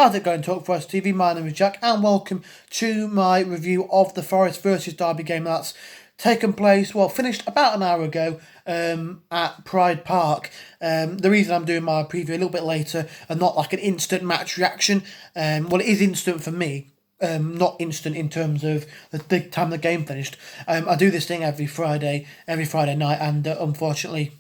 How's it going, Talk Forest TV? My name is Jack, and welcome to my review of the Forest versus Derby game that's taken place, finished about an hour ago at Pride Park. The reason I'm doing my preview a little bit later and not like an instant match reaction, it is instant for me. Not instant in terms of the time the game finished. I do this thing every Friday night, and unfortunately,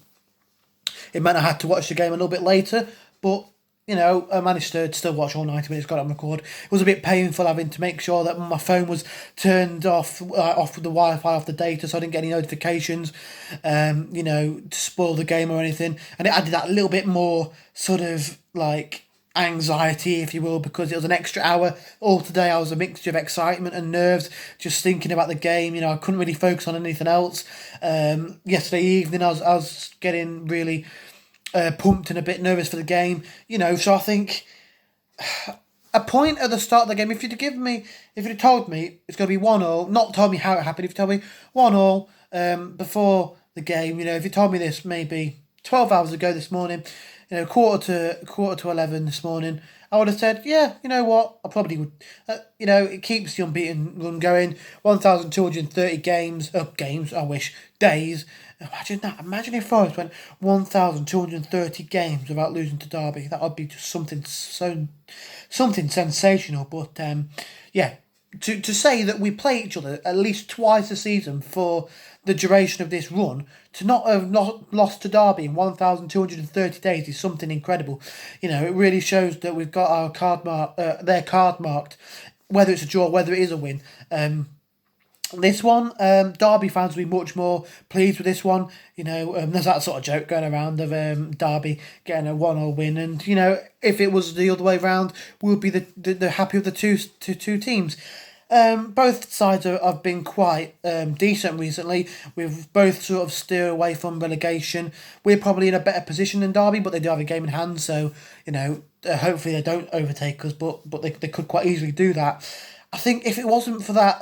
it meant I had to watch the game a little bit later. But I managed to still watch all 90 minutes, got it on record. It was a bit painful having to make sure that my phone was turned off with the Wi-Fi, off the data, so I didn't get any notifications, to spoil the game or anything. And it added that little bit more sort of like anxiety, if you will, because it was an extra hour. All today I was a mixture of excitement and nerves, just thinking about the game. I couldn't really focus on anything else. Yesterday evening I was getting really pumped and a bit nervous for the game, so I think a point at the start of the game, if you'd told me it's going to be 1-1, not told me how it happened, if you told me 1-1 before the game, if you told me this maybe 12 hours ago this morning, quarter to 11 this morning, I would have said, yeah, you know what, I probably would. It keeps the unbeaten run going. 1,230 days. Imagine that. Imagine if Forest went 1,230 games without losing to Derby. That would be just something sensational. But to say that we play each other at least twice a season for the duration of this run, to not have not lost to Derby in 1,230 days is something incredible. It really shows that we've got our their card marked, whether it's a draw, whether it is a win. This one, Derby fans will be much more pleased with this one. There's that sort of joke going around of Derby getting a 1-0 win, and if it was the other way round, we'll be the happy of the two teams. Both sides have been quite decent recently. We've both sort of steered away from relegation. We're probably in a better position than Derby, but they do have a game in hand, so hopefully they don't overtake us, but they could quite easily do that. I think if it wasn't for that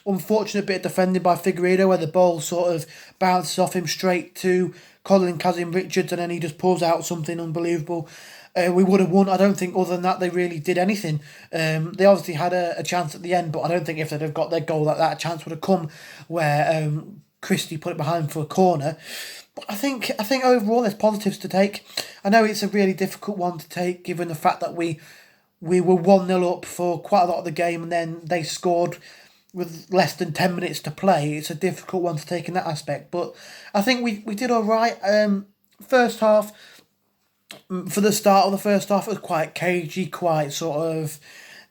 unfortunate bit of defending by Figueiredo, where the ball sort of bounces off him straight to Colin Kazim-Richards, and then he just pulls out something unbelievable, we would have won. I don't think other than that they really did anything. They obviously had a chance at the end, but I don't think if they'd have got their goal that chance would have come where Christie put it behind for a corner. But I think overall there's positives to take. I know it's a really difficult one to take given the fact that we were 1-0 up for quite a lot of the game, and then they scored with less than 10 minutes to play. It's a difficult one to take in that aspect, but I think we did all right. First half, for the start of the first half, it was quite cagey, quite sort of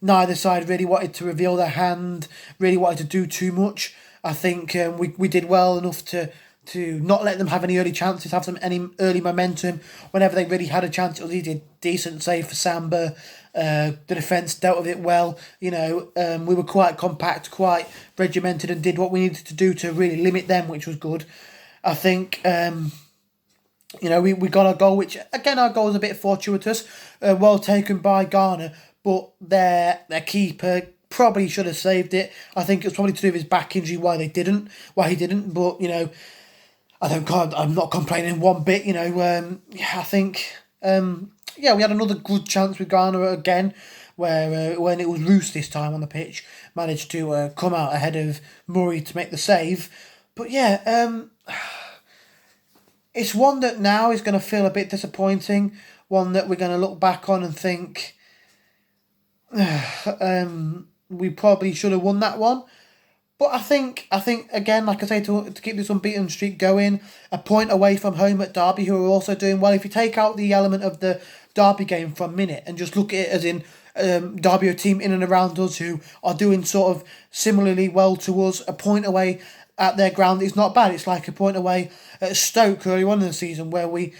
neither side really wanted to reveal their hand, really wanted to do too much. I think we did well enough to not let them have any early chances, have any early momentum. Whenever they really had a chance, it was either decent save for Samba. The defence dealt with it well. We were quite compact, quite regimented, and did what we needed to do to really limit them, which was good. I think we got a goal, which again our goal was a bit fortuitous, well taken by Garner, but their keeper probably should have saved it. I think it was probably to do with his back injury why he didn't. But I'm not complaining one bit. I think we had another good chance with Garner again, where when it was Roos this time on the pitch, managed to come out ahead of Murray to make the save. But it's one that now is going to feel a bit disappointing, one that we're going to look back on and think we probably should have won that one. But I think again, like I say, to keep this unbeaten streak going, a point away from home at Derby, who are also doing well. If you take out the element of the Derby game for a minute and just look at it as in Derby, a team in and around us who are doing sort of similarly well to us, a point away at their ground is not bad. It's like a point away at Stoke early on in the season where we,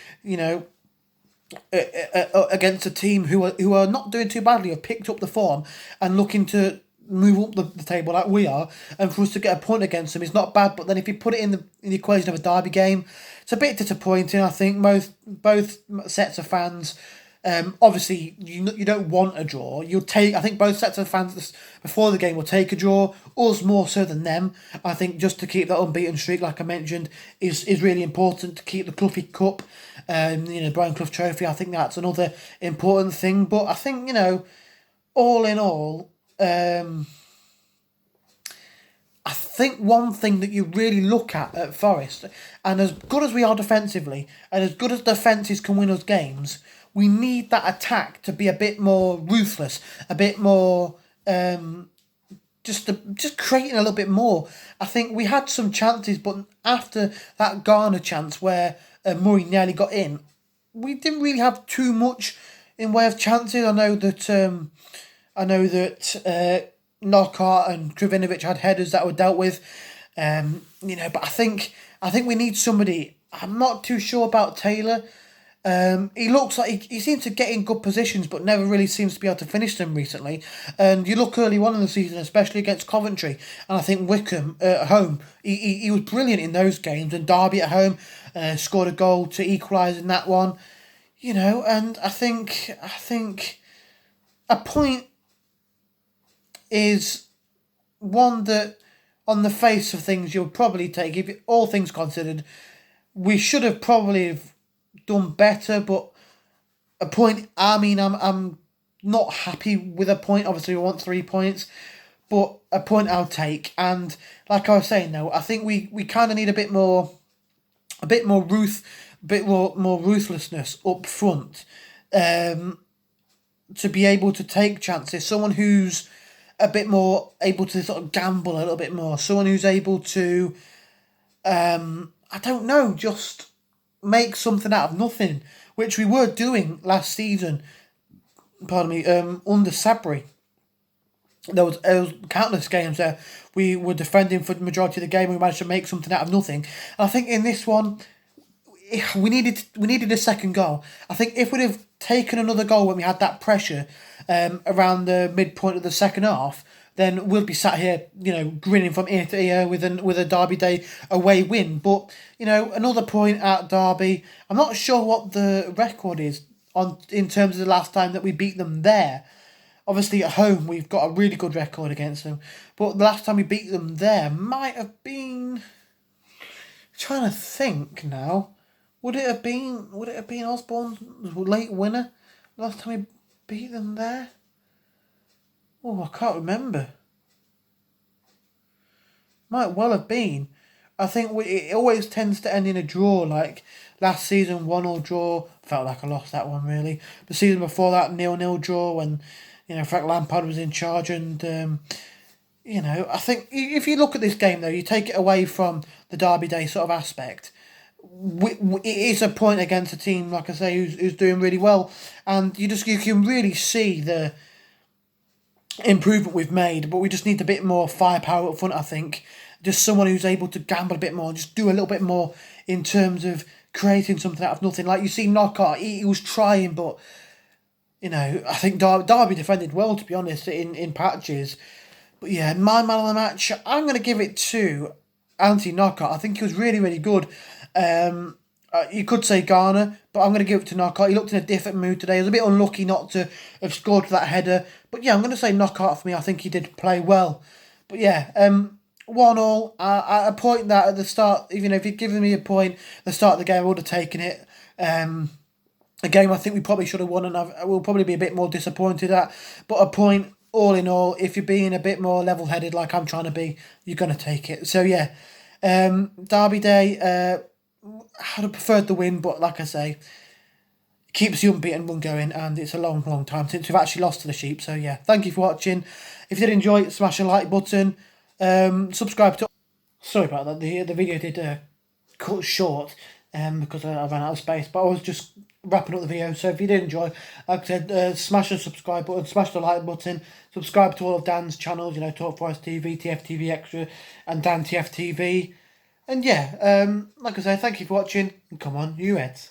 against a team who are not doing too badly, have picked up the form and looking to move up the table like we are, and for us to get a point against them is not bad. But then if you put it in the equation of a Derby game, it's a bit disappointing. I think both sets of fans. Obviously, you don't want a draw. I think both sets of fans before the game will take a draw. Us more so than them. I think just to keep that unbeaten streak, like I mentioned, is really important to keep the Cloughy Cup, Brian Clough Trophy. I think that's another important thing. But I think all in all, I think one thing that you really look at Forest, and as good as we are defensively, and as good as defences can win us games, we need that attack to be a bit more ruthless, a bit more just creating a little bit more. I think we had some chances, but after that Garner chance where Murray nearly got in, we didn't really have too much in way of chances. I know that Knockaert and Krovinovic had headers that were dealt with, but I think we need somebody. I'm not too sure about Taylor. He looks like he seems to get in good positions, but never really seems to be able to finish them recently. And you look early on in the season, especially against Coventry, and I think Wickham at home, he was brilliant in those games. And Derby at home scored a goal to equalise in that one, And I think a point is one that, on the face of things, you'll probably take. If all things considered, we should have probably done better, but a point. I mean, I'm not happy with a point. Obviously, we want 3 points, but a point I'll take. And like I was saying, though, I think we kind of need a bit more ruthlessness up front, to be able to take chances. Someone who's a bit more able to sort of gamble a little bit more. Someone who's able to, I don't know, just make something out of nothing, which we were doing last season. Pardon me, under Sabri. There was countless games there we were defending for the majority of the game. We managed to make something out of nothing. And I think in this one, we needed a second goal. I think if we'd have taken another goal when we had that pressure around the midpoint of the second half, then we'll be sat here, grinning from ear to ear with a Derby Day away win. But another point at Derby. I'm not sure what the record is in terms of the last time that we beat them there. Obviously, at home we've got a really good record against them, but the last time we beat them there might have been. I'm trying to think now. Would it have been Osborne's late winner? Last time we beat them there? Oh, I can't remember. Might well have been. I think it always tends to end in a draw. Like last season, 1-1 draw. Felt like I lost that one really. The season before that, 0-0 draw when Frank Lampard was in charge. And I think if you look at this game though, you take it away from the Derby Day sort of aspect. It is a point against a team, like I say, who's doing really well, and you can really see the improvement we've made. But we just need a bit more firepower up front. I think just someone who's able to gamble a bit more, just do a little bit more in terms of creating something out of nothing. Like you see Knockaert, he was trying, but I think Derby defended well, to be honest, in patches. But yeah, my man of the match, I'm going to give it to Anthony Knockaert. I think he was really, really good. You could say Garner, but I'm going to give it to Knockaert. He looked in a different mood today. He was a bit unlucky not to have scored that header. But yeah, I'm going to say Knockaert for me. I think he did play well. But yeah, 1-1. At a point that at the start, if you'd given me a point at the start of the game, I would have taken it. A game I think we probably should have won, and I will probably be a bit more disappointed at. But a point, all in all, if you're being a bit more level-headed like I'm trying to be, you're going to take it. So yeah, Derby Day, I'd have preferred the win, but like I say, it keeps the unbeaten run going, and it's a long, long time since we've actually lost to the Sheep. So yeah, thank you for watching. If you did enjoy it, smash the like button. Subscribe to. Sorry about that. The video did cut short because I ran out of space, but I was just wrapping up the video. So if you did enjoy, like I said, smash the subscribe button, smash the like button, subscribe to all of Dan's channels. Talk Forest TV, TFTV Extra, and Dan TFTV. And yeah, like I say, thank you for watching, and come on, you Reds.